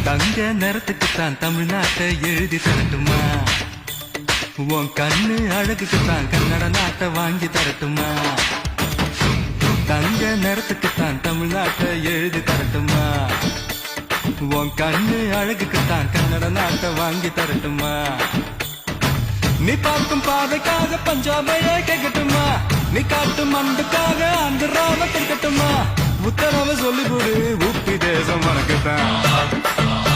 தங்க நிறத்துக்குத்தான் தமிழ்நாட்டை எழுதி தரட்டுமா? உன் கண்ணு அழகுக்குத்தான் கன்னட நாட்டை வாங்கி தரட்டுமா? தங்க நிறத்துக்குத்தான் தமிழ்நாட்டை எழுதி தரட்டுமா? உன் கண்ணு அழகுக்குத்தான் கன்னட நாட்டை வாங்கி தரட்டுமா? நீ பார்க்கும் பாதைக்காக பஞ்சாபையே கேட்கட்டுமா? நீ காட்டும் அன்புக்காக ஆந்திராவை கேட்கட்டுமா? உத்தரவை சொல்லிவிடு, உப்பி தேசம் உனக்குத்தான்.